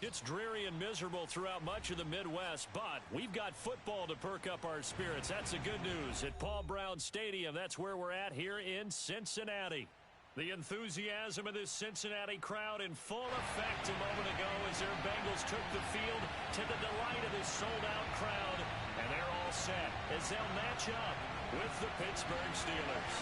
It's dreary and miserable throughout much of the Midwest, but we've got football to perk up our spirits. That's the good news. At Paul Brown Stadium, that's where we're at here in Cincinnati. The enthusiasm of this Cincinnati crowd in full effect a moment ago as their Bengals took the field to the delight of this sold-out crowd. And they're all set as they'll match up with the Pittsburgh Steelers.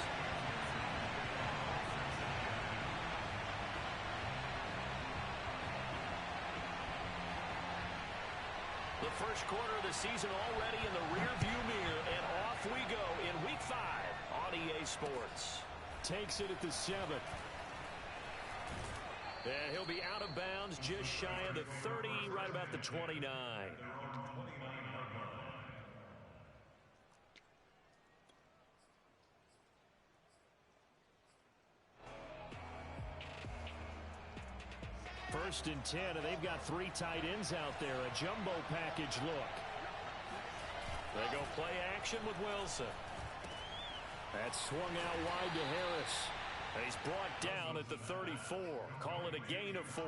The first quarter of the season already in the rearview mirror, and off we go in Week 5 on EA Sports. Takes it at the 7. And he'll be out of bounds just shy of the 30, right about the 29. First and 10, and they've got 3 tight ends out there. A jumbo package look. They go play action with Wilson. That's swung out wide to Harris. And he's brought down at the 34. Call it a gain of 4.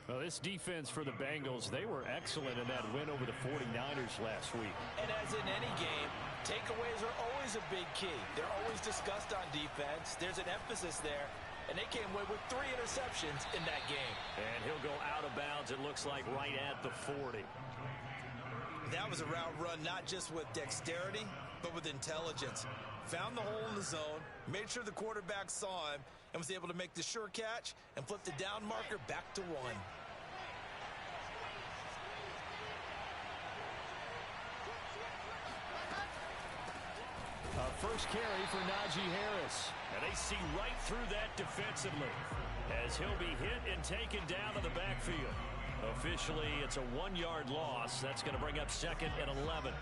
Well, this defense for the Bengals, they were excellent in that win over the 49ers last week. And as in any game, takeaways are always a big key. They're always discussed on defense. There's an emphasis there. And they came away with 3 interceptions in that game. And he'll go out of bounds, it looks like, right at the 40. That was a route run not just with dexterity, but with intelligence. Found the hole in the zone, made sure the quarterback saw him, and was able to make the sure catch and flip the down marker back to 1. First carry for Najee Harris. And they see right through that defensively as he'll be hit and taken down to the backfield. Officially, it's a 1-yard loss. That's going to bring up 2nd and 11.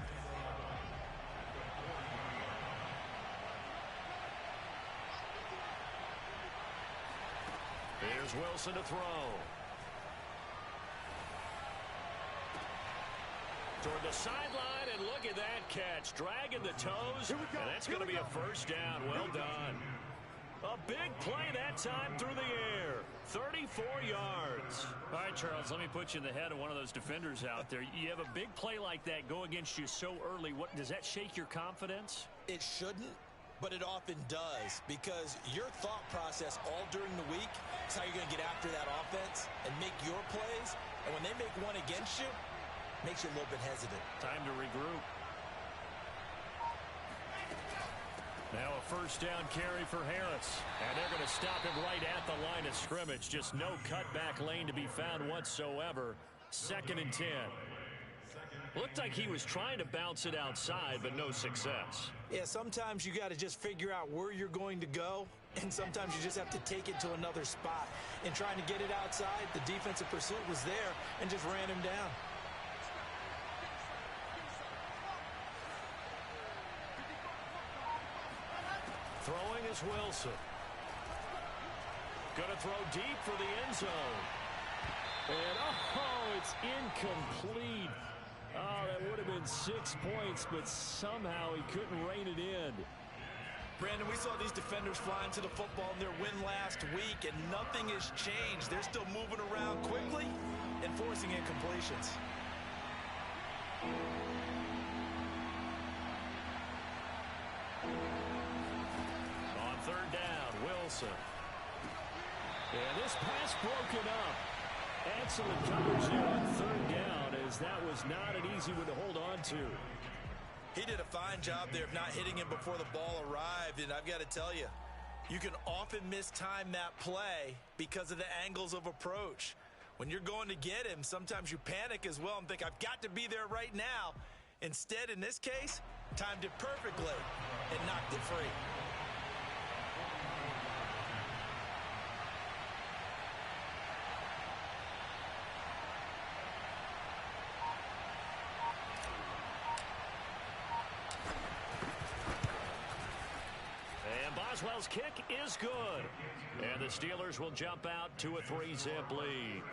Here's Wilson to throw. Toward the sideline, and look at that catch. Dragging the toes, and that's going to be a first down. Well done. A big play that time through the air. 34 yards. All right, Charles, let me put you in the head of one of those defenders out there. You have a big play like that go against you so early. What does that shake your confidence? It shouldn't, but it often does, because your thought process all during the week is how you're going to get after that offense and make your plays. And when they make one against you, makes you a little bit hesitant. Time to regroup. Now a first down carry for Harris. And they're going to stop him right at the line of scrimmage. Just no cutback lane to be found whatsoever. 2nd and 10. Looked like he was trying to bounce it outside, but no success. Yeah, sometimes you got to just figure out where you're going to go, and sometimes you just have to take it to another spot. In trying to get it outside, the defensive pursuit was there and just ran him down. Throwing is Wilson. Going to throw deep for the end zone. And, oh, it's incomplete. Oh, that would have been 6 points, but somehow he couldn't rein it in. Brandon, we saw these defenders flying to the football in their win last week, and nothing has changed. They're still moving around quickly and forcing incompletions. On 3rd down, Wilson. And this pass broken up. Excellent coverage there on 3rd down, as that was not an easy one to hold on to. He did a fine job there of not hitting him before the ball arrived, and I've got to tell you, you can often mistime that play because of the angles of approach. When you're going to get him, sometimes you panic as well and think, I've got to be there right now. Instead, in this case, timed it perfectly and knocked it free. Boswell's kick is good. And the Steelers will jump out to a 3-zip lead.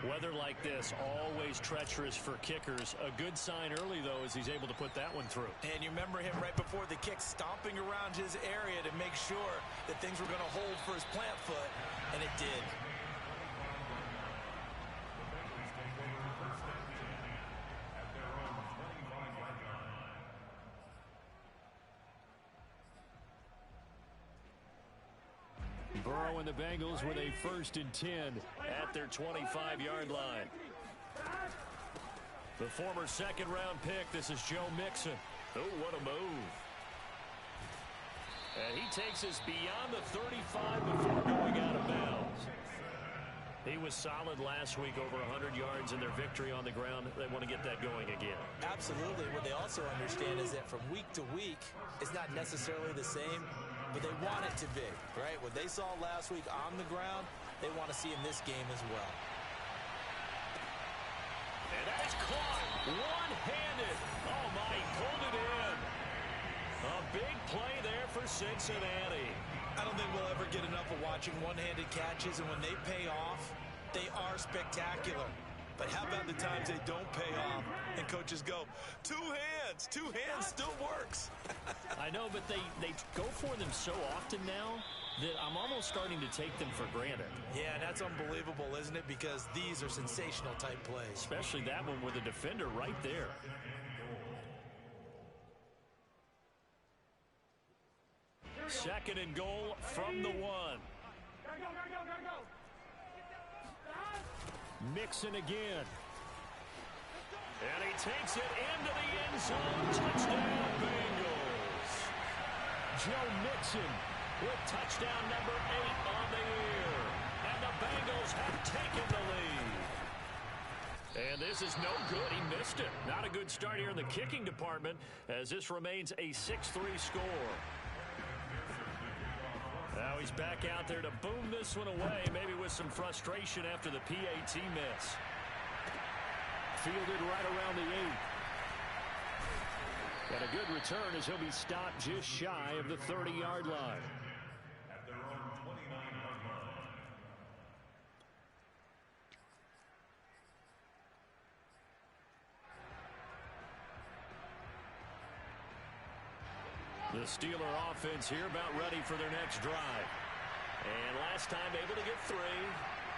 Weather like this, always treacherous for kickers. A good sign early, though, as he's able to put that one through. And you remember him right before the kick stomping around his area to make sure that things were going to hold for his plant foot, and it did. Burrow and the Bengals with a 1st and 10 at their 25-yard line. The former second-round pick, this is Joe Mixon. Oh, what a move. And he takes us beyond the 35 before going out of bounds. He was solid last week, over 100 yards in their victory on the ground. They want to get that going again. Absolutely. What they also understand is that from week to week, it's not necessarily the same, but they want it to be, right? What they saw last week on the ground, they want to see in this game as well. And that is caught one-handed. Oh, my, he pulled it in. A big play there for Cincinnati. I don't think we'll ever get enough of watching one-handed catches, and when they pay off, they are spectacular. But how about the times they don't pay off and coaches go, two hands still works. I know, but they go for them so often now that I'm almost starting to take them for granted. Yeah, and that's unbelievable, isn't it? Because these are sensational type plays. Especially that one with the defender right there. Second and goal from the 1. Mixon again. And he takes it into the end zone. Touchdown, Bengals. Joe Mixon with touchdown number 8 on the year. And the Bengals have taken the lead. And this is no good. He missed it. Not a good start here in the kicking department as this remains a 6-3 score. Now he's back out there to boom this one away, maybe with some frustration after the PAT miss. Fielded right around the 8. And a good return as he'll be stopped just shy of the 30-yard line. The Steeler offense here about ready for their next drive. And last time able to get 3.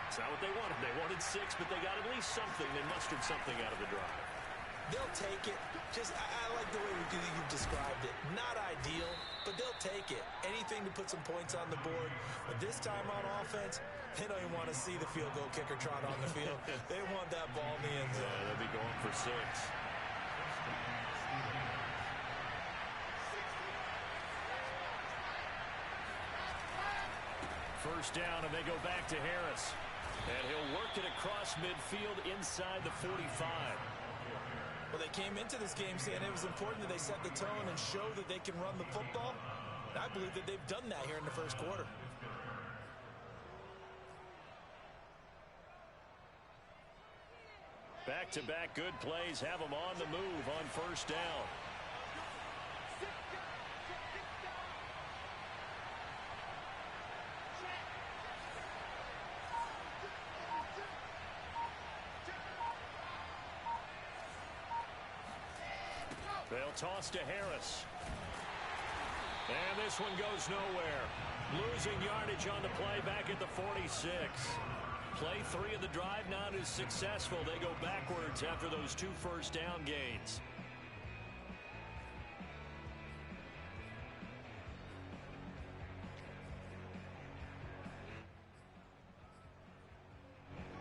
It's not what they wanted. They wanted 6, but they got at least something. They mustered something out of the drive. They'll take it. I like the way you've described it. Not ideal, but they'll take it. Anything to put some points on the board. But this time on offense, they don't even want to see the field goal kicker trot on the field. They want that ball in the end zone. Yeah, they'll be going for 6. First down, and they go back to Harris. And he'll work it across midfield inside the 45. Well, they came into this game saying it was important that they set the tone and show that they can run the football. I believe that they've done that here in the first quarter. Back-to-back good plays have them on the move on first down. They'll toss to Harris. And this one goes nowhere. Losing yardage on the play back at the 46. Play 3 of the drive not as successful. They go backwards after those 2 first down gains.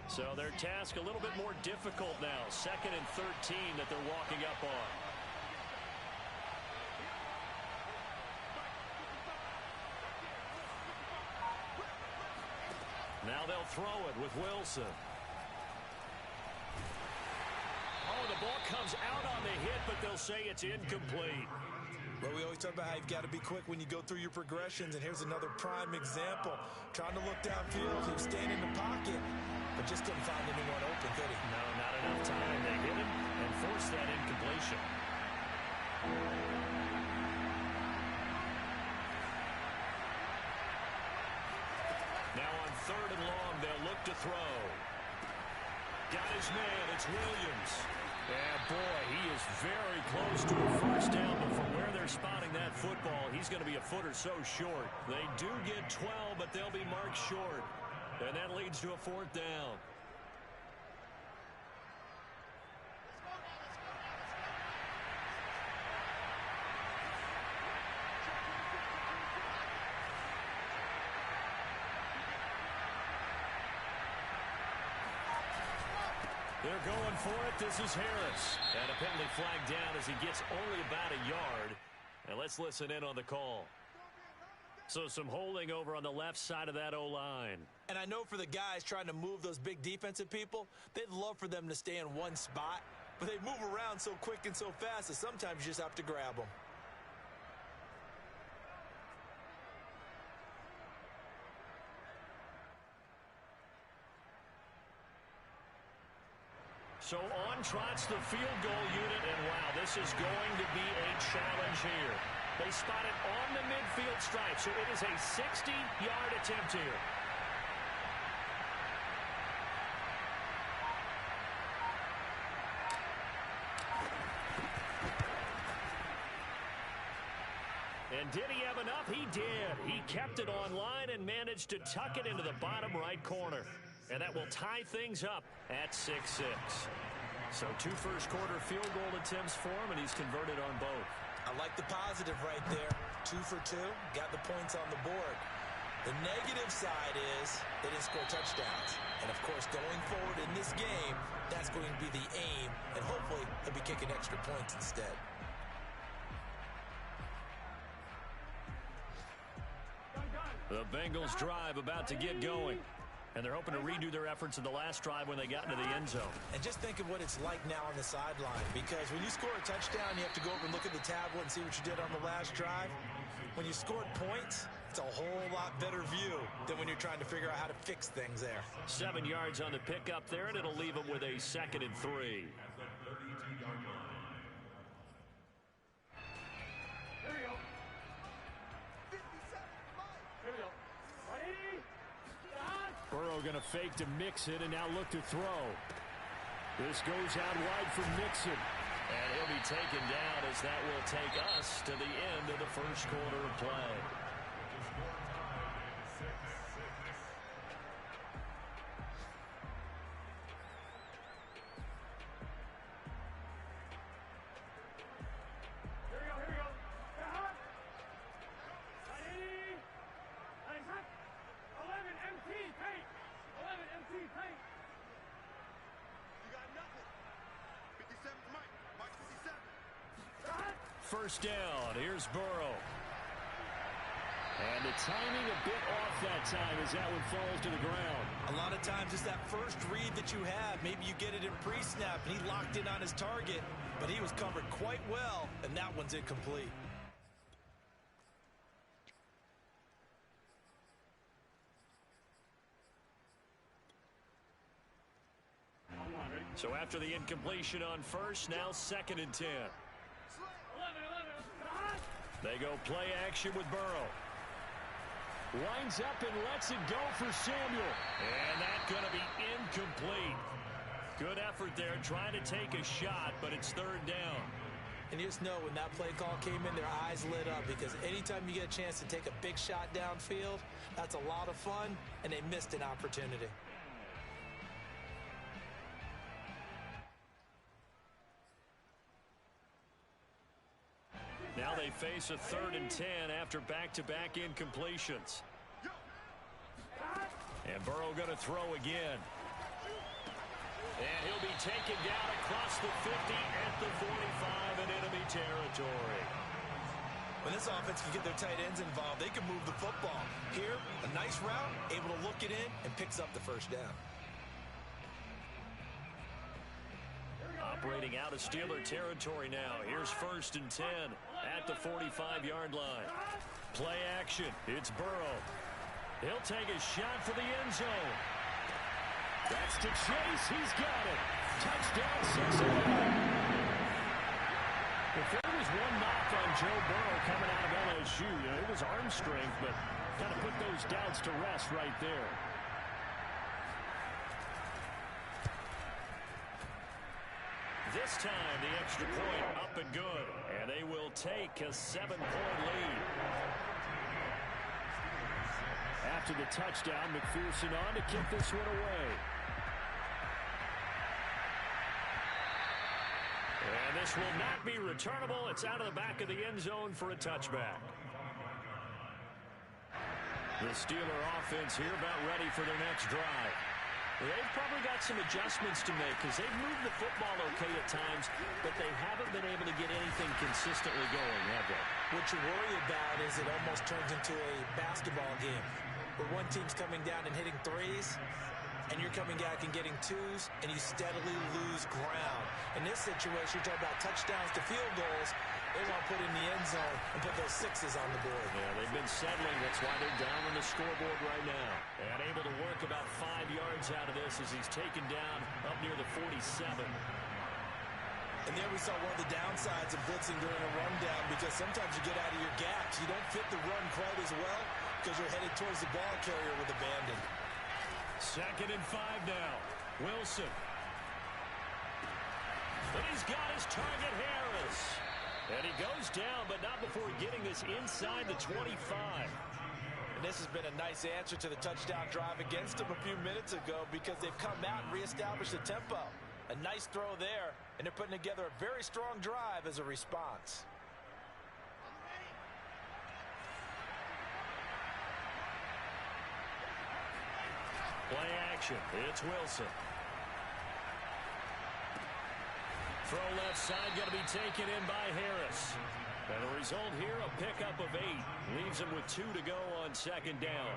So their task a little bit more difficult now. 2nd and 13 that they're walking up on. Now they'll throw it with Wilson. Oh, the ball comes out on the hit, but they'll say it's incomplete. Well, we always talk about how you've got to be quick when you go through your progressions, and here's another prime example. Trying to look downfield, he was staying in the pocket, but just couldn't find anyone open, could he? No, not enough time. They hit him and forced that incompletion. Now on 3rd and long, they'll look to throw. Got his man, it's Williams. And boy, he is very close to a first down, but from where they're spotting that football, he's going to be a foot or so short. They do get 12, but they'll be marked short. And that leads to a 4th down. They're going for it. This is Harris. And a penalty flag down as he gets only about a yard. And let's listen in on the call. So some holding over on the left side of that O-line. And I know for the guys trying to move those big defensive people, they'd love for them to stay in one spot. But they move around so quick and so fast that sometimes you just have to grab them. So on trots the field goal unit, and wow, this is going to be a challenge here. They spot it on the midfield stripe, so it is a 60-yard attempt here. And did he have enough? He did. He kept it on line and managed to tuck it into the bottom right corner. And that will tie things up at 6-6. So 2 first-quarter field goal attempts for him, and he's converted on both. I like the positive right there. 2 for 2, got the points on the board. The negative side is they didn't score touchdowns. And, of course, going forward in this game, that's going to be the aim, and hopefully he'll be kicking extra points instead. The Bengals drive about to get going. And they're hoping to redo their efforts in the last drive when they got into the end zone. And just think of what it's like now on the sideline. Because when you score a touchdown, you have to go over and look at the tablet and see what you did on the last drive. When you scored points, it's a whole lot better view than when you're trying to figure out how to fix things there. 7 yards on the pickup there, and it'll leave them with a 2nd and 3. Burrow going to fake to Mixon and now look to throw. This goes out wide for Mixon. And he'll be taken down as that will take us to the end of the first quarter of play. First down, here's Burrow. And the timing a bit off that time as that one falls to the ground. A lot of times it's that first read that you have. Maybe you get it in pre-snap and he locked in on his target, but he was covered quite well, and that one's incomplete. So after the incompletion on first, now 2nd and 10. They go play action with Burrow. Lines up and lets it go for Samuel. And that's going to be incomplete. Good effort there trying to take a shot, but it's 3rd down. And you just know when that play call came in, their eyes lit up because anytime you get a chance to take a big shot downfield, that's a lot of fun, and they missed an opportunity. Now they face a 3rd and 10 after back-to-back incompletions. And Burrow going to throw again. And he'll be taken down across the 50 at the 45 in enemy territory. When this offense can get their tight ends involved, they can move the football. Here, a nice route, able to look it in, and picks up the first down. Operating out of Steeler territory now. Here's 1st and 10 at the 45-yard line. Play action. It's Burrow. He'll take a shot for the end zone. That's to Chase. He's got it. Touchdown, 6-11. If there was one knock on Joe Burrow coming out of LSU, it was arm strength, but kind of put those doubts to rest right there. This time, the extra point up and good. And they will take a 7-point lead. After the touchdown, McPherson on to kick this one away. And this will not be returnable. It's out of the back of the end zone for a touchback. The Steeler offense here about ready for their next drive. They've probably got some adjustments to make because they've moved the football okay at times, but they haven't been able to get anything consistently going, have they? What you worry about is it almost turns into a basketball game where one team's coming down and hitting threes, and you're coming back and getting twos, and you steadily lose ground. In this situation, you're talking about touchdowns to field goals. They want to put in the end zone and put those sixes on the board. Yeah, they've been settling. That's why they're down on the scoreboard right now. And able to work about 5 yards out of this as he's taken down up near the 47. And there we saw one of the downsides of blitzing during a rundown, because sometimes you get out of your gaps. You don't fit the run quite as well because you're headed towards the ball carrier with abandon. 2nd and 5 now. Wilson. And he's got his target, Harris. And he goes down, but not before getting this inside the 25. And this has been a nice answer to the touchdown drive against them a few minutes ago, because they've come out and reestablished the tempo. A nice throw there, and they're putting together a very strong drive as a response. Play action. It's Wilson. Throw left side, going to be taken in by Harris. And the result here, a pickup of 8. Leaves him with 2 to go on 2nd down.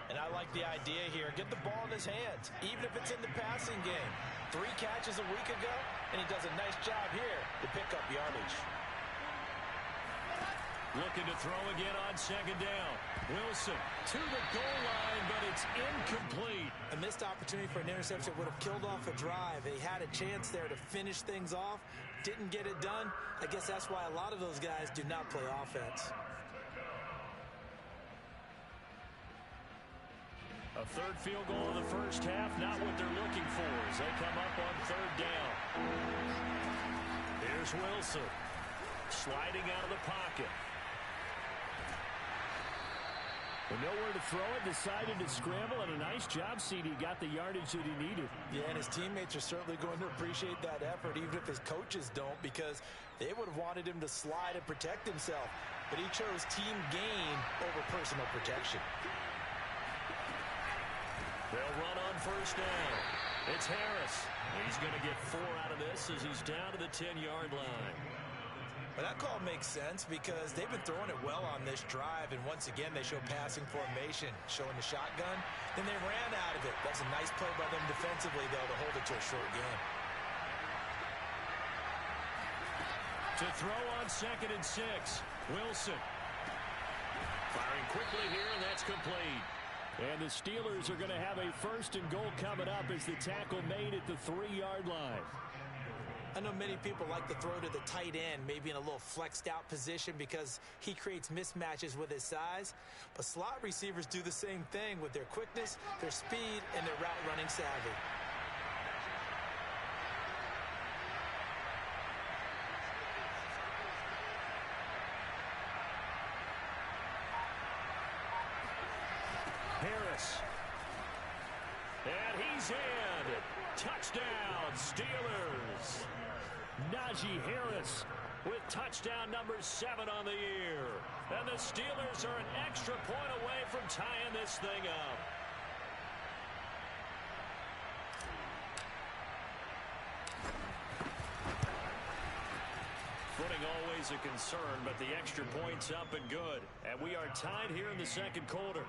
And I like the idea here. Get the ball in his hands, even if it's in the passing game. 3 catches a week ago, and he does a nice job here to pick up yardage. Looking to throw again on 2nd down. Wilson to the goal line, but it's incomplete. A missed opportunity for an interception would have killed off a drive. They had a chance there to finish things off. Didn't get it done. I guess that's why a lot of those guys do not play offense. A 3rd field goal in the first half, not what they're looking for as they come up on 3rd down. Here's Wilson, sliding out of the pocket. With nowhere to throw it, decided to scramble, and a nice job, CD. Got the yardage that he needed. Yeah, and his teammates are certainly going to appreciate that effort, even if his coaches don't, because they would have wanted him to slide and protect himself. But he chose team gain over personal protection. They'll run on 1st down. It's Harris. He's going to get 4 out of this as he's down to the 10-yard line. But that call makes sense because they've been throwing it well on this drive, and once again they show passing formation, showing the shotgun. Then they ran out of it. That's a nice play by them defensively, though, to hold it to a short game. To throw on 2nd and 6, Wilson. Firing quickly here, and that's complete. And the Steelers are going to have a 1st and goal coming up as the tackle made at the 3-yard line. I know many people like to throw to the tight end, maybe in a little flexed out position because he creates mismatches with his size. But slot receivers do the same thing with their quickness, their speed, and their route running savvy. Harris. And he's in. Touchdown, Steelers. Najee Harris with touchdown number 7 on the year. And the Steelers are an extra point away from tying this thing up. Footing always a concern, but the extra point's up and good. And we are tied here in the 2nd quarter.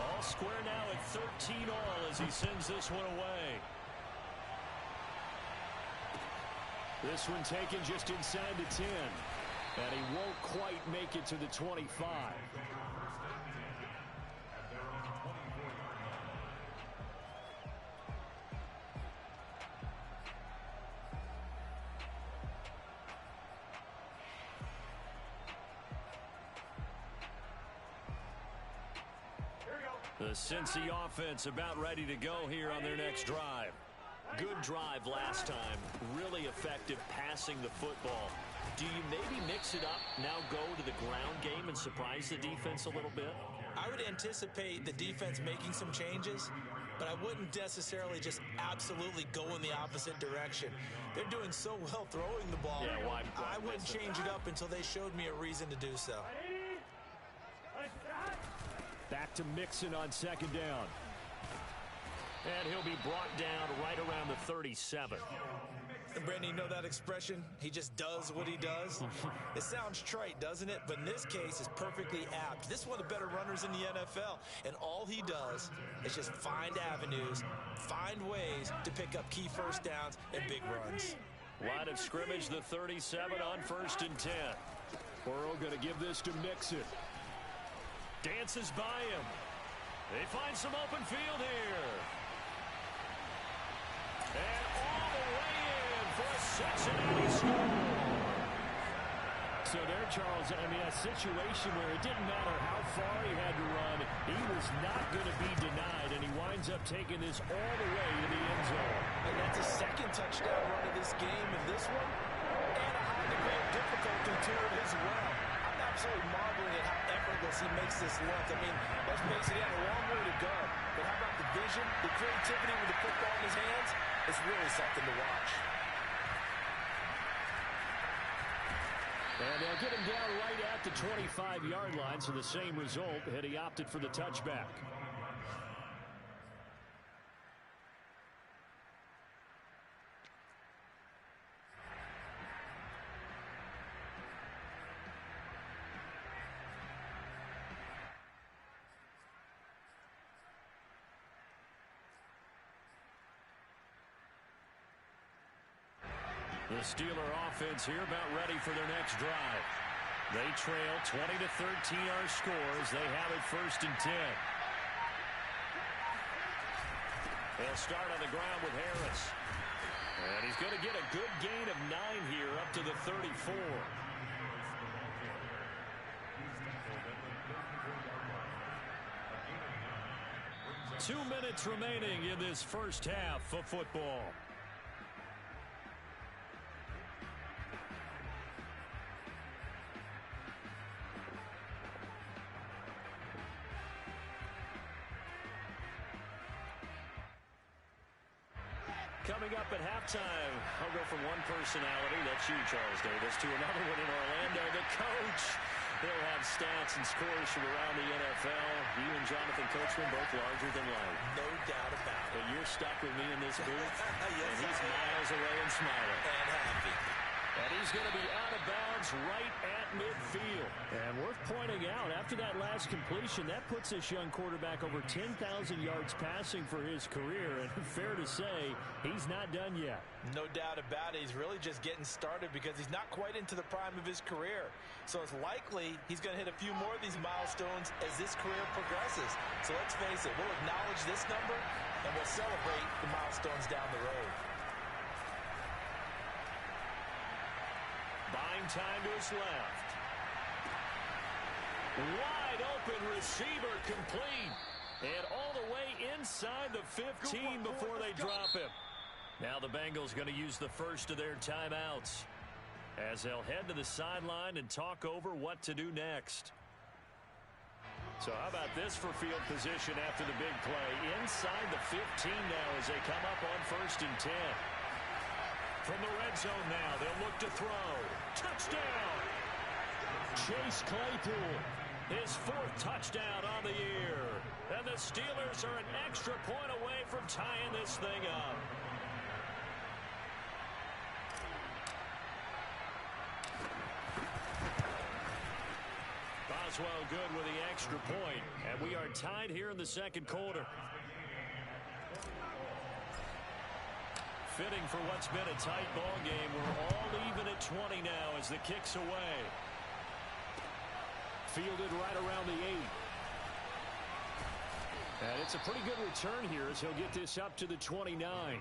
All square now at 13 all as he sends this one away. This one taken just inside the 10. And he won't quite make it to the 25. The Cincy offense about ready to go here on their next drive. Good drive last time. Really effective passing the football. Do you maybe mix it up, now go to the ground game and surprise the defense a little bit? I would anticipate the defense making some changes, but I wouldn't necessarily just absolutely go in the opposite direction. They're doing so well throwing the ball. Yeah, why I wouldn't change it up until they showed me a reason to do so. Back to Mixon on second down. And he'll be brought down right around the 37. Brandon, you know that expression? He just does what he does? It sounds trite, doesn't it? But in this case, it's perfectly apt. This is one of the better runners in the NFL. And all he does is just find avenues, find ways to pick up key first downs and big runs. Line of scrimmage, the 37 on 1st and 10. Burrow going to give this to Mixon. Dances by him. They find some open field here. And all the way in for a Cincinnati score. So there, Charles, I mean, a situation where it didn't matter how far he had to run, he was not going to be denied, and he winds up taking this all the way to the end zone. And that's a second touchdown run of this game, and this one, and a high degree of difficulty to it as well. I'm absolutely marveling at how effortless he makes this look. I mean, let's face it, he had a long way to go. But how about the vision, the creativity with the football in his hands? It's really something to watch. And they'll get him down right at the 25-yard line, so the same result had he opted for the touchback. The Steeler offense here about ready for their next drive. They trail 20-13 our scores. They have it 1st and 10. They'll start on the ground with Harris. And he's going to get a good gain of 9 here up to the 34. Two minutes remaining in this first half of football. Coming up at halftime, I'll go from one personality, that's you, Charles Davis, to another one in Orlando, the coach. He'll have stats and scores from around the NFL. You and Jonathan Coachman both larger than life. No doubt about it. But you're stuck with me in this booth, Yes, and he's miles away and smiling. And happy. And he's going to be out of bounds right at midfield. And worth pointing out, after that last completion, that puts this young quarterback over 10,000 yards passing for his career. And fair to say, he's not done yet. No doubt about it. He's really just getting started because he's not quite into the prime of his career. So it's likely he's going to hit a few more of these milestones as this career progresses. So let's face it, we'll acknowledge this number and we'll celebrate the milestones down the road. Buying time to his left. Wide open receiver complete. And all the way inside the 15 before they drop him. Now the Bengals going to use the first of their timeouts as they'll head to the sideline and talk over what to do next. So how about this for field position after the big play? Inside the 15 now as they come up on 1st and 10. From the red zone now, they'll look to throw. Touchdown! Chase Claypool, his 4th touchdown on the year. And the Steelers are an extra point away from tying this thing up. Boswell good with the extra point, and we are tied here in the second quarter. Fitting for what's been a tight ball game. We're all even at 20 now as the kick's away. Fielded right around the 8. And it's a pretty good return here as he'll get this up to the 29.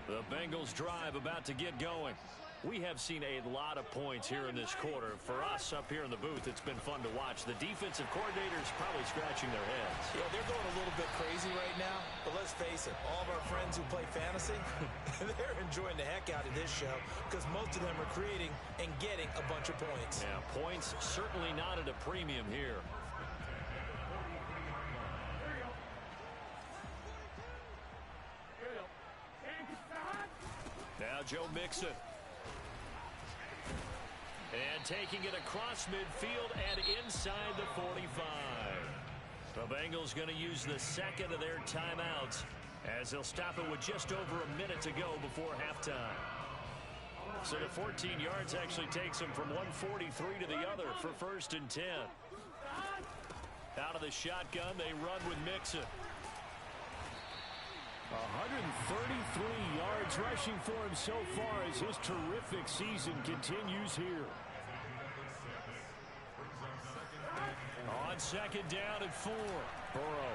The Bengals drive about to get going. We have seen a lot of points here in this quarter. For us up here in the booth, it's been fun to watch. The defensive coordinators probably scratching their heads. Yeah, they're going a little bit crazy right now, but let's face it, all of our friends who play fantasy, they're enjoying the heck out of this show because most of them are creating and getting a bunch of points. Yeah, points certainly not at a premium here. Now Joe Mixon. And taking it across midfield and inside the 45. The Bengals going to use the second of their timeouts as they'll stop it with just over a minute to go before halftime. So the 14 yards actually takes them from 143 to the other for 1st and 10. Out of the shotgun, they run with Mixon. 133 yards rushing for him so far as his terrific season continues here. On 2nd down and 4. Burrow.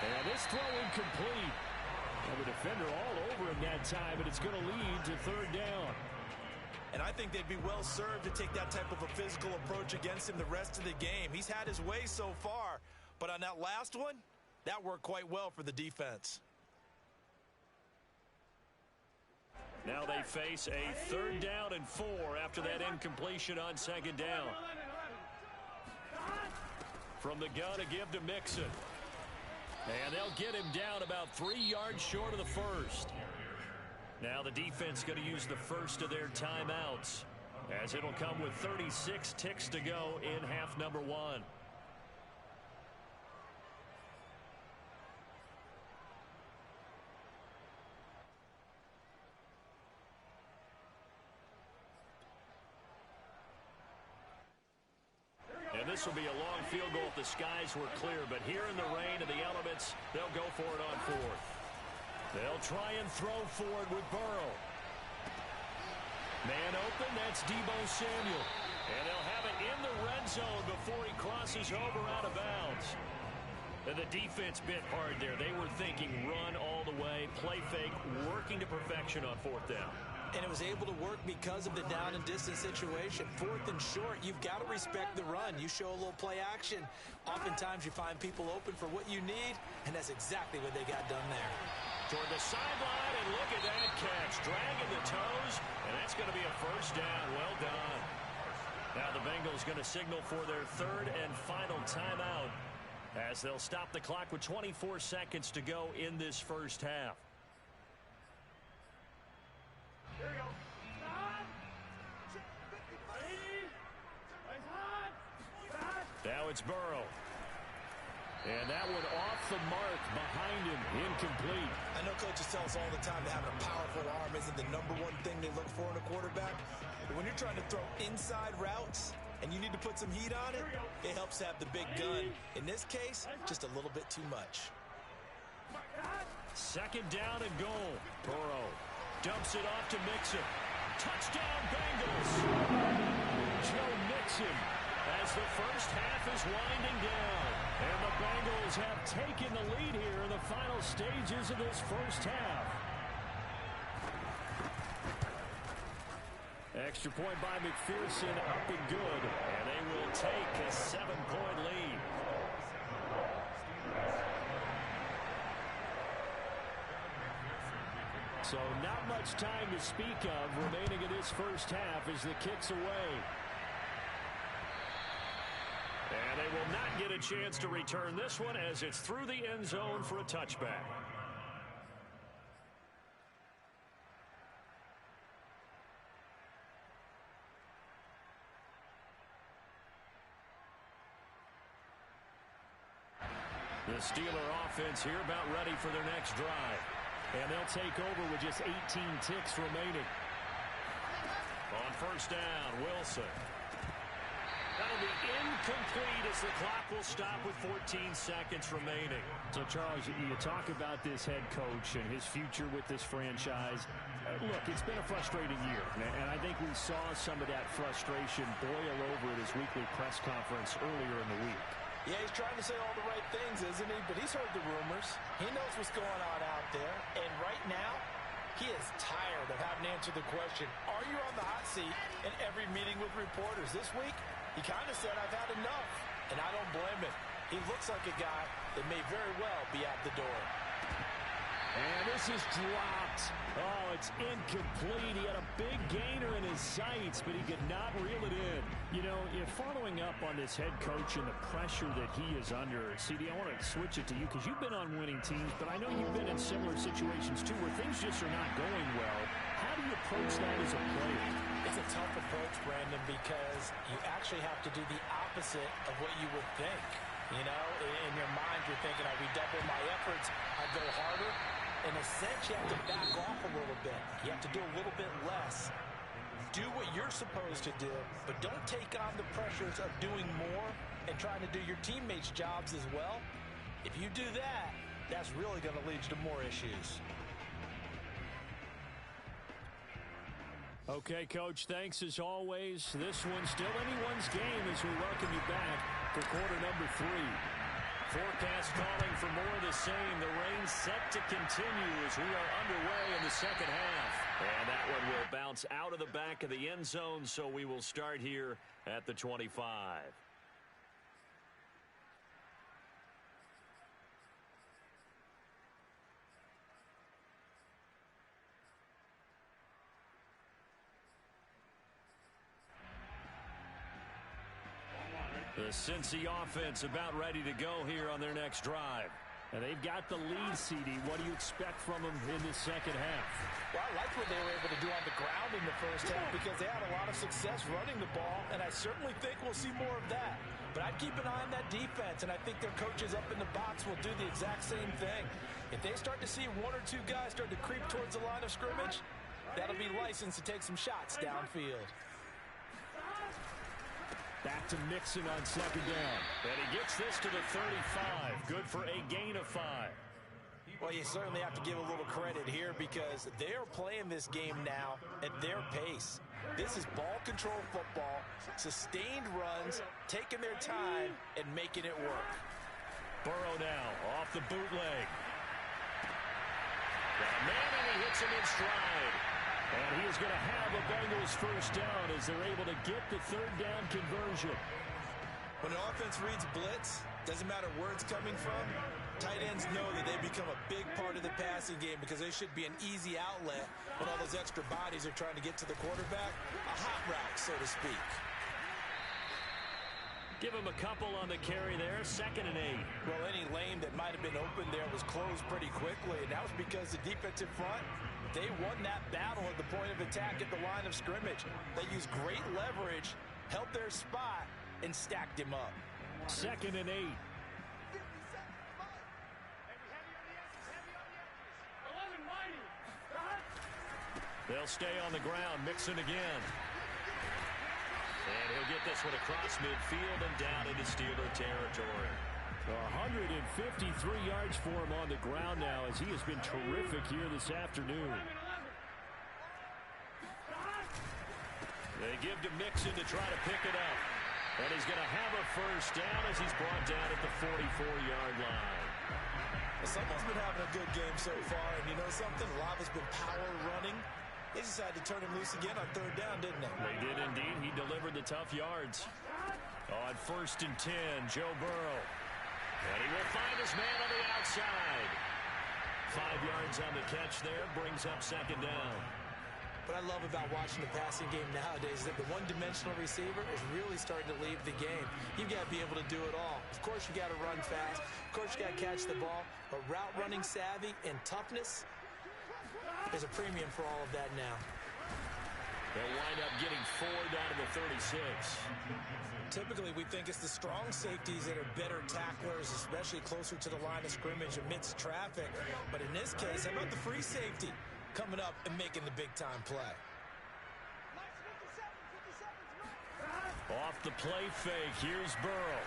And this throw incomplete. And the defender all over him that time, and it's going to lead to 3rd down. And I think they'd be well served to take that type of a physical approach against him the rest of the game. He's had his way so far, but on that last one, that worked quite well for the defense. Now they face a 3rd down and 4 after that incompletion on 2nd down. From the gun, a give to Mixon. And they'll get him down about 3 yards short of the first. Now the defense going to use the first of their timeouts, as it'll come with 36 ticks to go in half number 1. And this will be a long field goal if the skies were clear. But here in the rain and the elements, they'll go for it on 4th. They'll try and throw forward with Burrow. Man open, that's Deebo Samuel. And they'll have it in the red zone before he crosses over out of bounds. And the defense bit hard there. They were thinking run all the way, play fake, working to perfection on 4th down. And it was able to work because of the down and distance situation. 4th and short, you've got to respect the run. You show a little play action. Oftentimes you find people open for what you need, and that's exactly what they got done there. Toward the sideline, and look at that catch. Dragging the toes, and that's going to be a 1st down. Well done. Now the Bengals going to signal for their 3rd and final timeout as they'll stop the clock with 24 seconds to go in this 1st half. Now it's Burrow. And that one off the mark behind him, incomplete. I know coaches tell us all the time that having a powerful arm isn't the #1 thing they look for in a quarterback. But when you're trying to throw inside routes and you need to put some heat on it, it helps to have the big gun. In this case, just a little bit too much. 2nd down and goal. Burrow dumps it off to Mixon. Touchdown, Bengals! Joe Mixon, as the 1st half is winding down. And the Bengals have taken the lead here in the final stages of this 1st half. Extra point by McPherson, up and good. And they will take a 7-point lead. So not much time to speak of remaining in this 1st half as the kick's away. And they will not get a chance to return this one as it's through the end zone for a touchback. The Steeler offense here about ready for their next drive. And they'll take over with just 18 ticks remaining. On 1st down, Wilson. That'll be incomplete as the clock will stop with 14 seconds remaining. So, Charles, you talk about this head coach and his future with this franchise. Look, it's been a frustrating year, and I think we saw some of that frustration boil over at his weekly press conference earlier in the week. Yeah, he's trying to say all the right things, isn't he? But he's heard the rumors. He knows what's going on out there. And right now, He is tired of having to answer the question, are you on the hot seat, in every meeting with reporters. This week, he kind of said, I've had enough, and I don't blame him. He looks like a guy that may very well be out the door. And this is dropped. Oh, it's incomplete. He had a big gainer in his sights, but he could not reel it in. You know, if following up on this head coach and the pressure that he is under, CD, I want to switch it to you because you've been on winning teams, but I know you've been in similar situations too where things just are not going well. How do you approach that as a player? It's a tough approach, Brandon, because you actually have to do the opposite of what you would think. You know, in your mind, you're thinking, I redouble my efforts, I go harder. In a sense, you have to back off a little bit. You have to do a little bit less. Do what you're supposed to do, but don't take on the pressures of doing more and trying to do your teammates' jobs as well. If you do that, that's really going to lead you to more issues. Okay, Coach, thanks as always. This one's still anyone's game as we welcome you back for quarter number 3. Forecast calling for more of the same. The rain set to continue as we are underway in the second half. And that one will bounce out of the back of the end zone, so we will start here at the 25. The Cincy offense about ready to go here on their next drive. And they've got the lead, CD. What do you expect from them in the second half? Well, I like what they were able to do on the ground in the first half because they had a lot of success running the ball, and I certainly think we'll see more of that. But I'd keep an eye on that defense, and I think their coaches up in the box will do the exact same thing. If they start to see 1 or 2 guys start to creep towards the line of scrimmage, that'll be license to take some shots downfield. Back to Mixon on second down. And he gets this to the 35. Good for a gain of 5. Well, you certainly have to give a little credit here because they're playing this game now at their pace. This is ball control football, sustained runs, taking their time, and making it work. Burrow now off the bootleg. Got a man, and he hits him in stride. And he is going to have a Bengals first down as they're able to get the third down conversion. When an offense reads blitz, doesn't matter where it's coming from, tight ends know that they become a big part of the passing game because they should be an easy outlet when all those extra bodies are trying to get to the quarterback. A hot route, so to speak. Give him a couple on the carry there, 2nd and 8. Well, any lane that might have been open there was closed pretty quickly, and that was because the defensive front, they won that battle at the point of attack at the line of scrimmage. They used great leverage, held their spot, and stacked him up. 2nd and 8. They'll stay on the ground. Mixon again. And he'll get this one across midfield and down into Steeler territory. 153 yards for him on the ground now as he has been terrific here this afternoon. They give to Mixon to try to pick it up. And he's going to have a first down as he's brought down at the 44-yard line. Well, someone's been having a good game so far, and you know something? Lava's been power running. They decided to turn him loose again on 3rd down, didn't they? They did indeed. He delivered the tough yards. On 1st and 10, Joe Burrow. And he will find his man on the outside. 5 yards on the catch there, brings up 2nd down. What I love about watching the passing game nowadays is that the one-dimensional receiver is really starting to leave the game. You've got to be able to do it all. Of course, you got to run fast. Of course, you got to catch the ball. But route running savvy and toughness, there's a premium for all of that now. They'll wind up getting 4 down to the 36. Typically, we think it's the strong safeties that are better tacklers, especially closer to the line of scrimmage amidst traffic. But in this case, how about the free safety coming up and making the big-time play? Off the play fake, here's Burrow.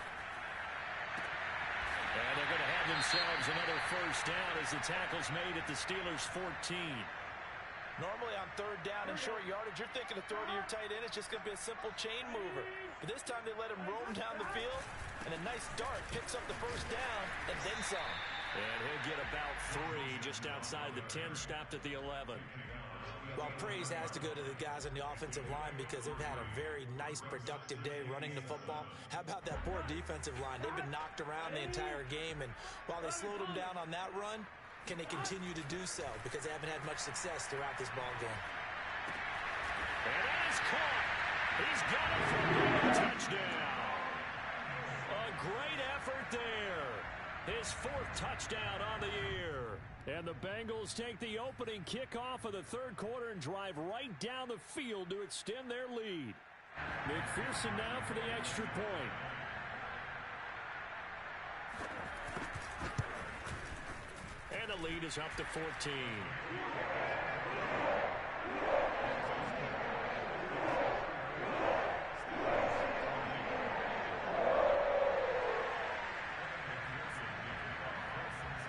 And they're going to have themselves another first down as the tackle's made at the Steelers' 14. Normally on 3rd down and short yardage, you're thinking of throwing to your tight end. It's just going to be a simple chain mover. But this time they let him roam down the field, and a nice dart picks up the first down and then some. And he'll get about 3 just outside the 10, stopped at the 11. Well, praise has to go to the guys on the offensive line because they've had a very nice, productive day running the football. How about that poor defensive line? They've been knocked around the entire game, and while they slowed them down on that run, can they continue to do so? Because they haven't had much success throughout this ball game. And that is caught. He's got it for a touchdown. A great effort there. His 4th touchdown on the year. And the Bengals take the opening kickoff of the 3rd quarter and drive right down the field to extend their lead. McPherson now for the extra point. And the lead is up to 14.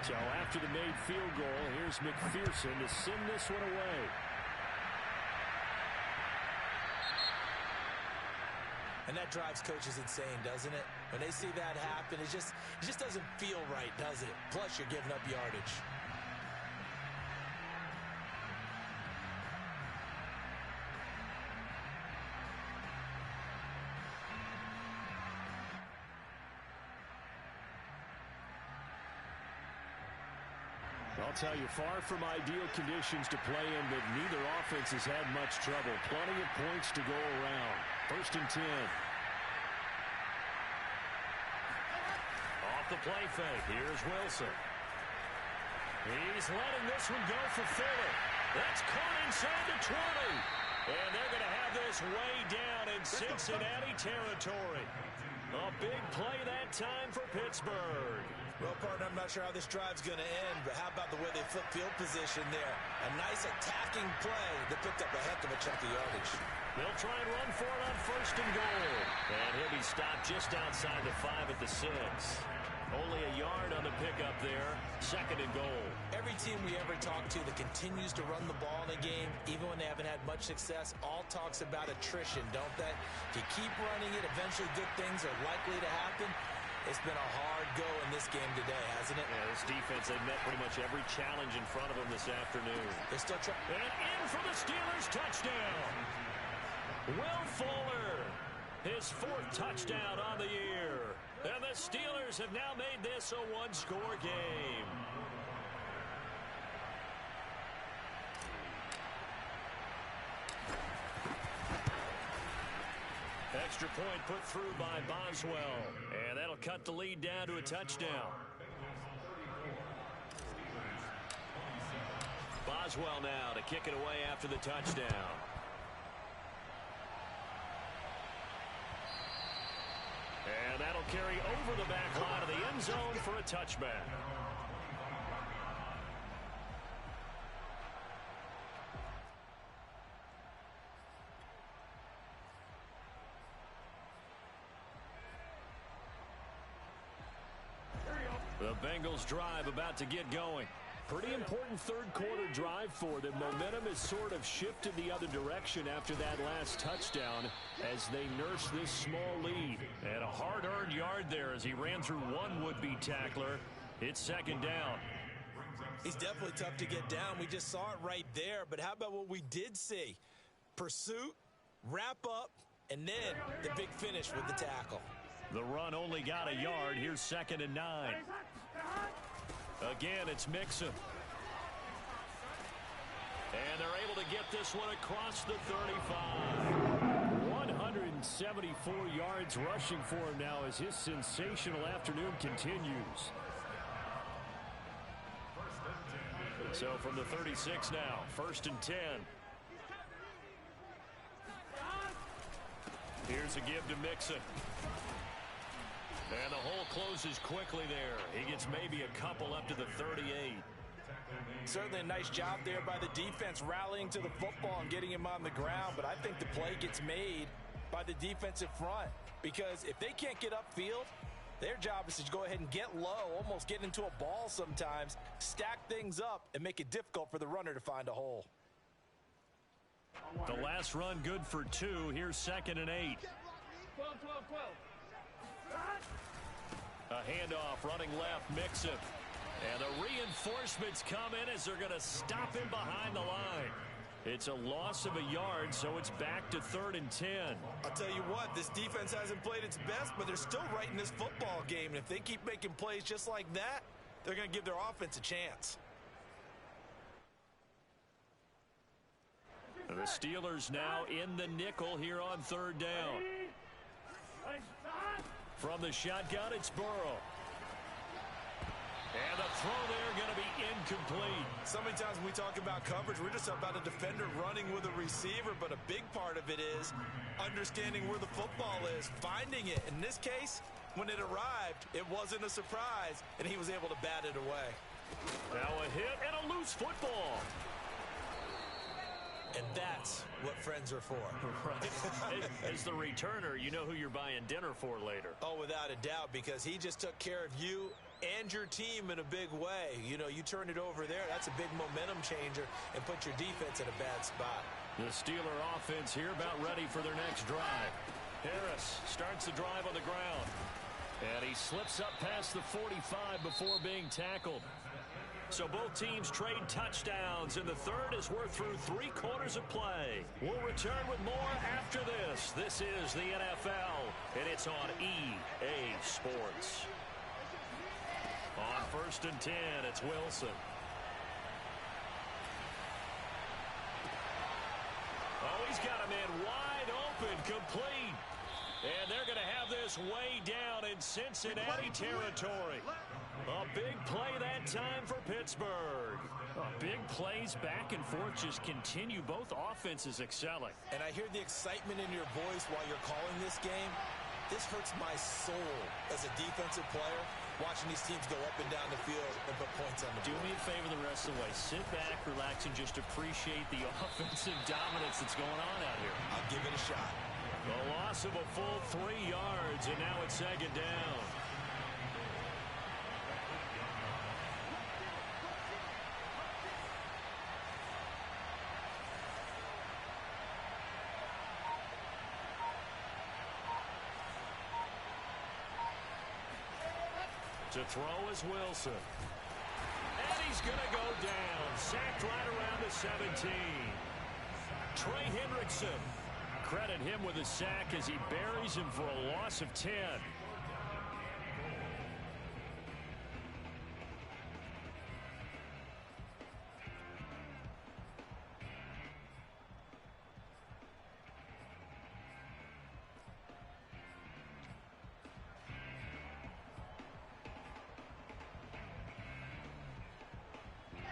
So after the made field goal, here's McPherson to send this one away. And that drives coaches insane, doesn't it? When they see that happen, it just doesn't feel right, does it? Plus, you're giving up yardage. I'll tell you, far from ideal conditions to play in, but neither offense has had much trouble. Plenty of points to go around. 1st and 10. Off the play fake. Here's Wilson. He's letting this one go for Fuller. That's caught inside the 20. And they're going to have this way down in Cincinnati territory. A big play that time for Pittsburgh. Well, partner, I'm not sure how this drive's going to end, but how about the way they flip field position there? A nice attacking play that picked up a heck of a chunk of yardage. They'll try and run for it on 1st and goal. And he'll be stopped just outside the 5 at the 6. Only a yard on the pickup there. 2nd and goal. Every team we ever talk to that continues to run the ball in a game, even when they haven't had much success, all talks about attrition, don't they? If you keep running it, eventually good things are likely to happen. It's been a hard go in this game today, hasn't it? Yeah, this defense, they've met pretty much every challenge in front of them this afternoon. They're still trying. And in for the Steelers touchdown. Will Fuller, his 4th touchdown on the year. And the Steelers have now made this a 1-score game. Extra point put through by Boswell. And that'll cut the lead down to a touchdown. Boswell now to kick it away after the touchdown. And that'll carry over the back line of the end zone for a touchback. The Bengals drive about to get going. Pretty important 3rd quarter drive for them. Momentum has sort of shifted the other direction after that last touchdown as they nurse this small lead. And a hard-earned yard there as he ran through one would-be tackler. It's 2nd down. He's definitely tough to get down. We just saw it right there. But how about what we did see? Pursuit, wrap up, and then the big finish with the tackle. The run only got a yard. Here's 2nd and 9. Again, it's Mixon. And they're able to get this one across the 35. 174 yards rushing for him now as his sensational afternoon continues. So from the 36 now, 1st and 10. Here's a give to Mixon. And the hole closes quickly there. He gets maybe a couple up to the 38. Certainly a nice job there by the defense rallying to the football and getting him on the ground. But I think the play gets made by the defensive front. Because if they can't get upfield, their job is to go ahead and get low, almost get into a ball sometimes, stack things up, and make it difficult for the runner to find a hole. The last run good for 2. Here's 2nd and 8. 12, 12, 12. A handoff running left, Mixon. And the reinforcements come in as they're going to stop him behind the line. It's a loss of a yard, so it's back to 3rd and 10. I'll tell you what, this defense hasn't played its best, but they're still right in this football game. And if they keep making plays just like that, they're going to give their offense a chance. The Steelers now in the nickel here on 3rd down. From the shotgun, it's Burrow. And the throw there going to be incomplete. So many times when we talk about coverage, we're just about a defender running with a receiver, but a big part of it is understanding where the football is, finding it. In this case, when it arrived, it wasn't a surprise, and he was able to bat it away. Now a hit and a loose football. And that's what friends are for. Right. As the returner, you know who you're buying dinner for later. Oh, without a doubt, because he just took care of you and your team in a big way. You know, you turn it over there, that's a big momentum changer, and put your defense in a bad spot. The Steeler offense here about ready for their next drive. Harris starts the drive on the ground. And he slips up past the 45 before being tackled. So both teams trade touchdowns, and the third as we're through 3 quarters of play. We'll return with more after this. This is the NFL, and it's on EA Sports. On 1st and 10, it's Wilson. Oh, he's got a man wide open, complete. And they're going to have this way down in Cincinnati territory. A big play that time for Pittsburgh. Big plays back and forth just continue. Both offenses excelling. And I hear the excitement in your voice while you're calling this game. This hurts my soul as a defensive player, watching these teams go up and down the field and put points on the board. Do me a favor the rest of the way. Sit back, relax, and just appreciate the offensive dominance that's going on out here. I'll give it a shot. The loss of a full 3 yards, and now it's 2nd down. To throw is Wilson. And he's going to go down. Sacked right around the 17. Trey Hendrickson. Credit him with a sack as he buries him for a loss of 10.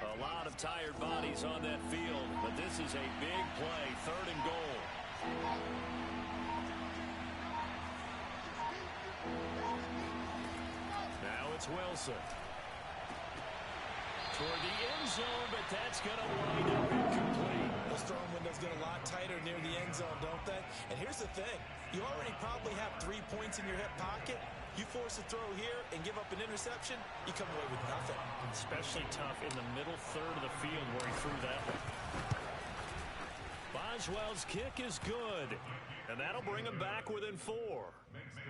A lot of tired bodies on that field, but this is a big play, 3rd and goal. Now it's Wilson. Toward the end zone, but that's going to wind up incomplete. Those throwing windows get a lot tighter near the end zone, don't they? And here's the thing. You already probably have 3 points in your hip pocket. You force a throw here and give up an interception, you come away with nothing. Especially tough in the middle third of the field where he threw that one. Boswell's kick is good, and that'll bring him back within 4.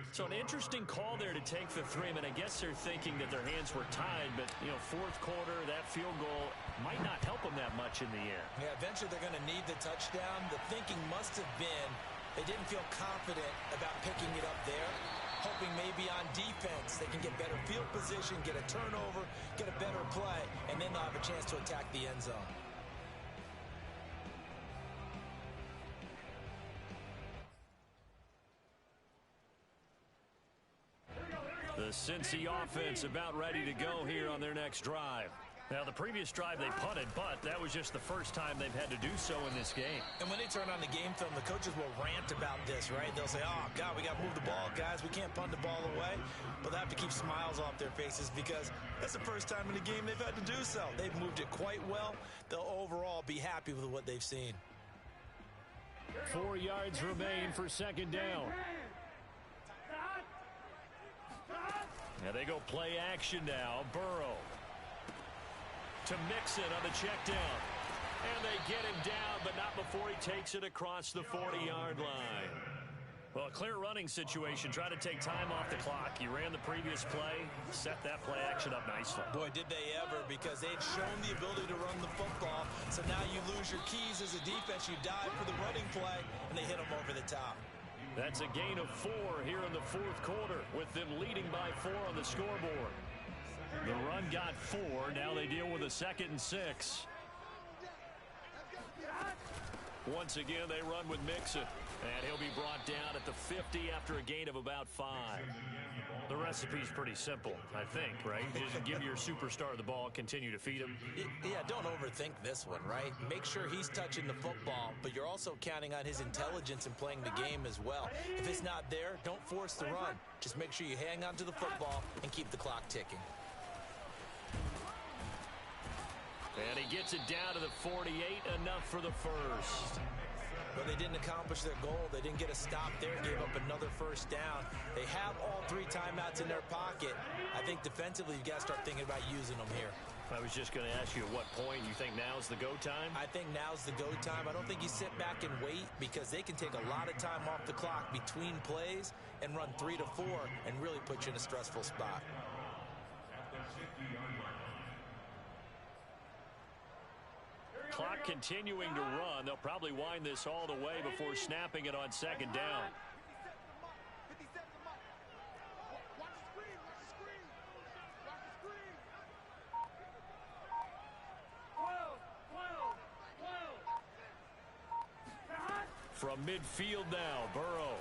So an interesting call there to take the 3. I mean, I guess they're thinking that their hands were tied, but, you know, 4th quarter, that field goal might not help them that much in the end. Yeah, eventually they're going to need the touchdown. The thinking must have been they didn't feel confident about picking it up there, hoping maybe on defense they can get better field position, get a turnover, get a better play, and then they'll have a chance to attack the end zone. The Cincy offense about ready to go here on their next drive. Now, the previous drive they punted, but that was just the first time they've had to do so in this game. And when they turn on the game film, the coaches will rant about this, right? They'll say, oh, God, we got to move the ball, guys. We can't punt the ball away. But they have to keep smiles off their faces because that's the first time in the game they've had to do so. They've moved it quite well. They'll overall be happy with what they've seen. 4 yards remain for 2nd down. Now they go play action now. Burrow to Mixon on the check down. And they get him down, but not before he takes it across the 40-yard line. Well, a clear running situation. Try to take time off the clock. You ran the previous play, set that play action up nicely. Boy, did they ever, because they'd shown the ability to run the football. So now you lose your keys as a defense. You dive for the running play, and they hit them over the top. That's a gain of 4 here in the fourth quarter, with them leading by 4 on the scoreboard. The run got 4. Now they deal with a 2nd and 6. Once again, they run with Mixon. And he'll be brought down at the 50 after a gain of about 5. The recipe's pretty simple, I think, right? Just give your superstar the ball, continue to feed him. Yeah, don't overthink this one, right? Make sure he's touching the football, but you're also counting on his intelligence in playing the game as well. If it's not there, don't force the run. Just make sure you hang on to the football and keep the clock ticking. And he gets it down to the 48, enough for the first. But they didn't accomplish their goal. They didn't get a stop there, gave up another first down. They have all 3 timeouts in their pocket. I think defensively, you've got to start thinking about using them here. I was just going to ask you at what point you think now's the go time? I think now's the go time. I don't think you sit back and wait, because they can take a lot of time off the clock between plays and run 3 to 4 and really put you in a stressful spot. Clock continuing to run. They'll probably wind this all the way before snapping it on 2nd down. From midfield now, Burrow.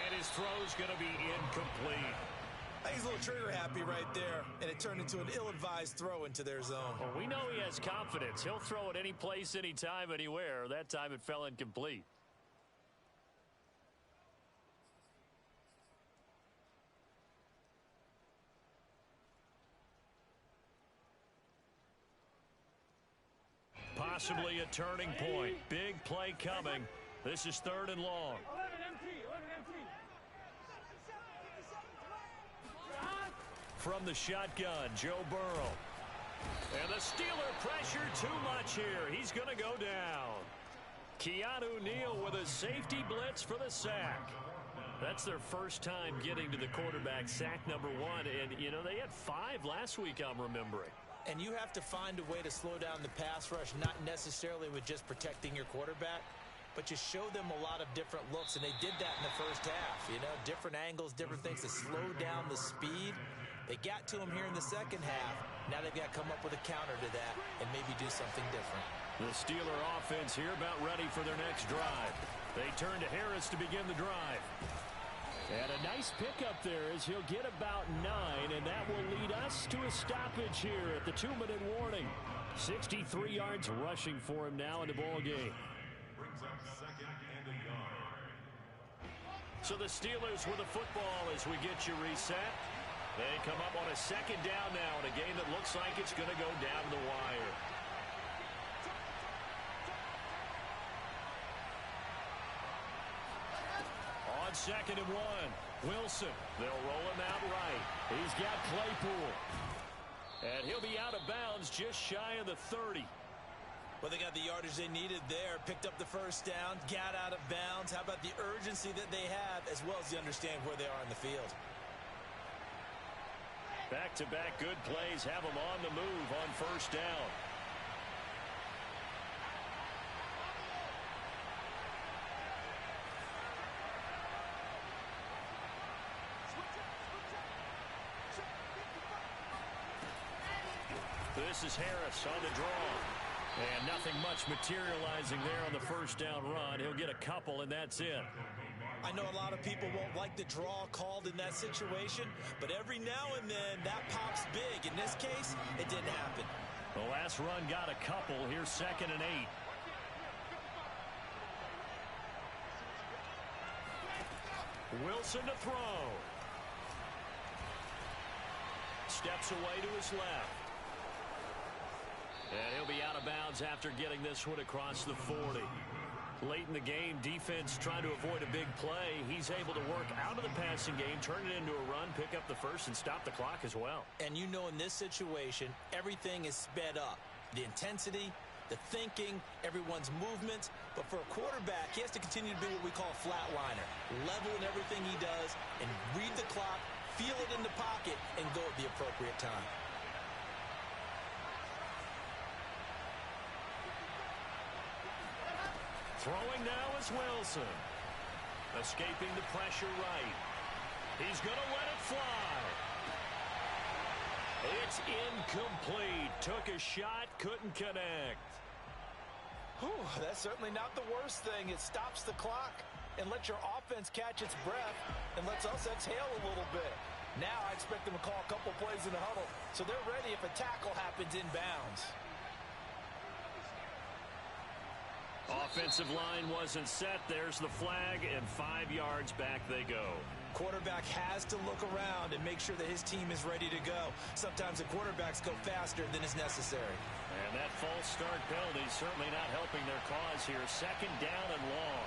And his throw's going to be incomplete. I think he's a little trigger happy right there, and it turned into an ill-advised throw into their zone. Well, we know he has confidence. He'll throw it any place, anytime, anywhere. That time it fell incomplete. Possibly a turning point. Big play coming. This is 3rd and long. From the shotgun, Joe Burrow. And the Steeler pressure too much here. He's going to go down. Keanu Neal with a safety blitz for the sack. That's their first time getting to the quarterback, sack number 1. And, you know, they had 5 last week, I'm remembering. And you have to find a way to slow down the pass rush, not necessarily with just protecting your quarterback, but you show them a lot of different looks, and they did that in the first half. You know, different angles, different things to slow down the speed. They got to him here in the second half. Now they've got to come up with a counter to that and maybe do something different. The Steeler offense here about ready for their next drive. They turn to Harris to begin the drive. And a nice pickup there as he'll get about 9, and that will lead us to a stoppage here at the 2-minute warning. 63 yards rushing for him now in the ball game. So the Steelers with the football as we get you reset. They come up on a 2nd down now in a game that looks like it's going to go down the wire. On 2nd and 1, Wilson. They'll roll him out right. He's got Claypool. And he'll be out of bounds just shy of the 30. Well, they got the yardage they needed there, picked up the first down, got out of bounds. How about the urgency that they have, as well as they understand where they are in the field? Back-to-back good plays have them on the move on 1st down. This is Harris on the draw. And nothing much materializing there on the 1st down run. He'll get a couple, and that's it. I know a lot of people won't like the draw called in that situation, but every now and then that pops big. In this case, it didn't happen. The last run got a couple. Here's 2nd and 8. Wilson to throw. Steps away to his left. And he'll be out of bounds after getting this one across the 40. Late in the game, defense trying to avoid a big play. He's able to work out of the passing game, turn it into a run, pick up the first, and stop the clock as well. And you know in this situation, everything is sped up. The intensity, the thinking, everyone's movements. But for a quarterback, he has to continue to be what we call a flatliner. Level in everything he does and read the clock, feel it in the pocket, and go at the appropriate time. Throwing now is Wilson. Escaping the pressure right. He's going to let it fly. It's incomplete. Took a shot, couldn't connect. Whew, that's certainly not the worst thing. It stops the clock and lets your offense catch its breath and lets us exhale a little bit. Now I expect them to call a couple plays in the huddle so they're ready if a tackle happens inbounds. Offensive line wasn't set. There's the flag, and 5 yards back they go. Quarterback has to look around and make sure that his team is ready to go. Sometimes the quarterbacks go faster than is necessary. And that false start penalty certainly not helping their cause here. 2nd down and long.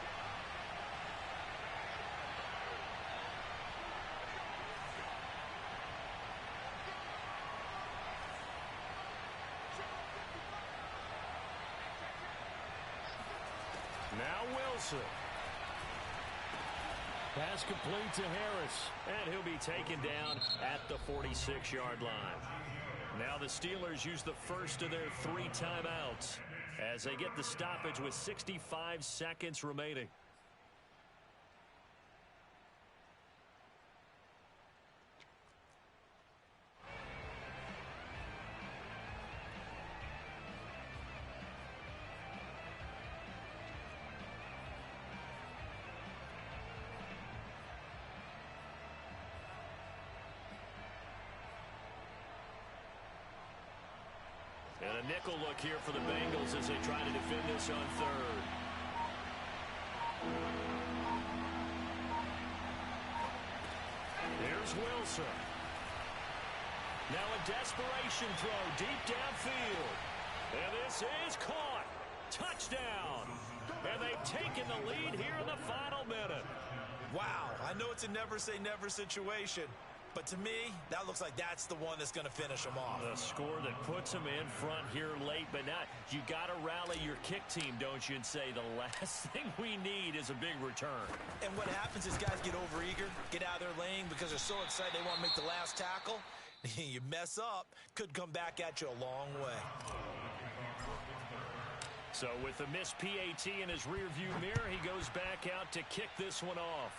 Now Wilson. Pass complete to Harris. And he'll be taken down at the 46-yard line. Now the Steelers use the first of their 3 timeouts as they get the stoppage with 65 seconds remaining. And a nickel look here for the Bengals as they try to defend this on 3rd. Here's Wilson. Now a desperation throw deep downfield. And this is caught. Touchdown. And they've taken the lead here in the final minute. Wow, I know it's a never-say-never situation. But to me, that looks like that's the one that's going to finish them off. The score that puts them in front here late, but not. You got to rally your kick team, don't you, and say the last thing we need is a big return. And what happens is guys get overeager, get out of their lane because they're so excited they want to make the last tackle. You mess up, could come back at you a long way. So with the missed PAT in his rearview mirror, he goes back out to kick this one off.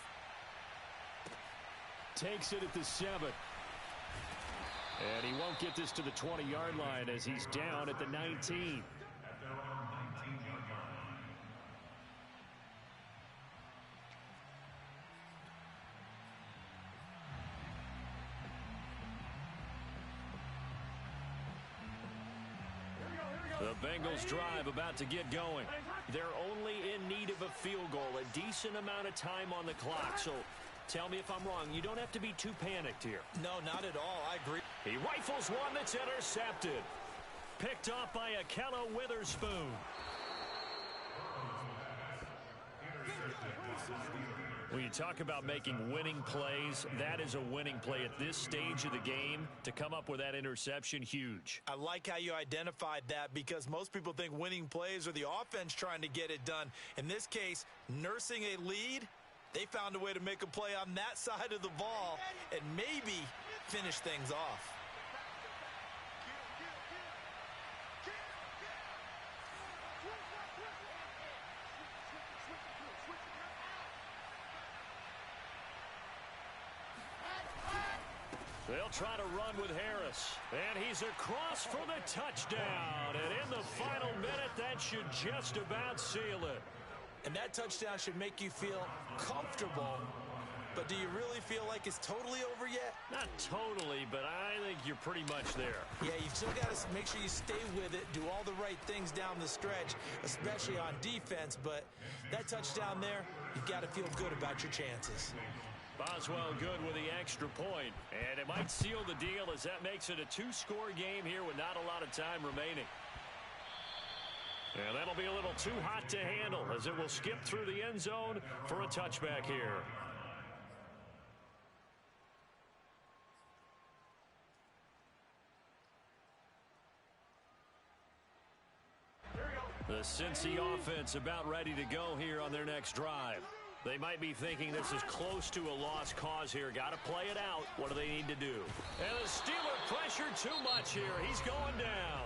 Takes it at the 7. And he won't get this to the 20-yard line as he's down at the 19. The Bengals drive about to get going. They're only in need of a field goal, a decent amount of time on the clock. So tell me if I'm wrong. You don't have to be too panicked here. No, not at all. I agree. He rifles one that's intercepted. Picked off by Ahkello Witherspoon. When you talk about making winning plays, that is a winning play at this stage of the game. To come up with that interception, huge. I like how you identified that because most people think winning plays are the offense trying to get it done. In this case, nursing a lead, they found a way to make a play on that side of the ball and maybe finish things off. They'll try to run with Harris. And he's across for the touchdown. And in the final minute, that should just about seal it. And that touchdown should make you feel comfortable. But do you really feel like it's totally over yet? Not totally, but I think you're pretty much there. Yeah, you've still got to make sure you stay with it, do all the right things down the stretch, especially on defense. But that touchdown there, you've got to feel good about your chances. Boswell good with the extra point. And it might seal the deal as that makes it a 2-score game here with not a lot of time remaining. And that'll be a little too hot to handle as it will skip through the end zone for a touchback here. The Cincy offense about ready to go here on their next drive. They might be thinking this is close to a lost cause here. Got to play it out. What do they need to do? And the Steeler pressure too much here. He's going down.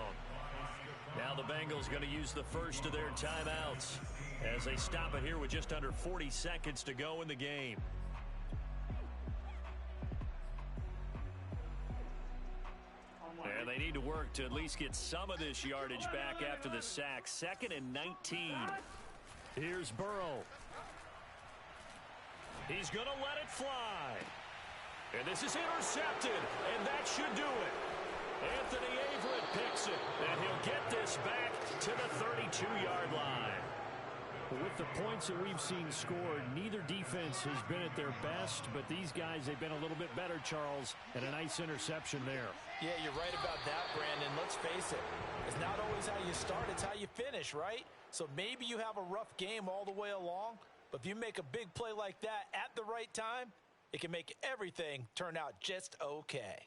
Now the Bengals going to use the first of their timeouts as they stop it here with just under 40 seconds to go in the game. And they need to work to at least get some of this yardage back after the sack. 2nd and 19. Here's Burrow. He's going to let it fly. And this is intercepted, and that should do it. Anthony Averett picks it, and he'll get this back to the 32-yard line. With the points that we've seen scored, neither defense has been at their best, but these guys, they've been a little bit better, Charles, and a nice interception there. Yeah, you're right about that, Brandon. Let's face it. It's not always how you start, it's how you finish, right? So maybe you have a rough game all the way along, but if you make a big play like that at the right time, it can make everything turn out just okay.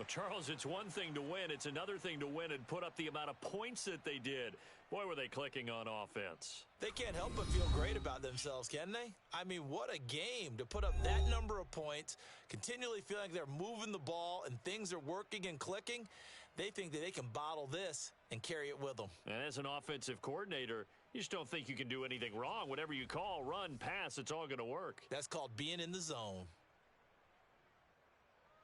Well, Charles, it's one thing to win. It's another thing to win and put up the amount of points that they did. Boy, were they clicking on offense. They can't help but feel great about themselves, can they? I mean, what a game to put up that number of points, continually feeling like they're moving the ball and things are working and clicking. They think that they can bottle this and carry it with them. And as an offensive coordinator, you just don't think you can do anything wrong. Whatever you call, run, pass, it's all going to work. That's called being in the zone.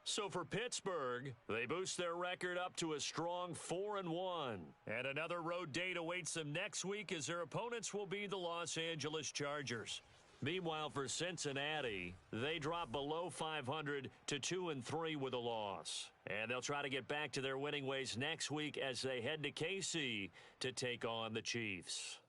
So for Pittsburgh, they boost their record up to a strong 4-1. And another road date awaits them next week as their opponents will be the Los Angeles Chargers. Meanwhile, for Cincinnati, they drop below 500 to 2-3 with a loss. And they'll try to get back to their winning ways next week as they head to KC to take on the Chiefs.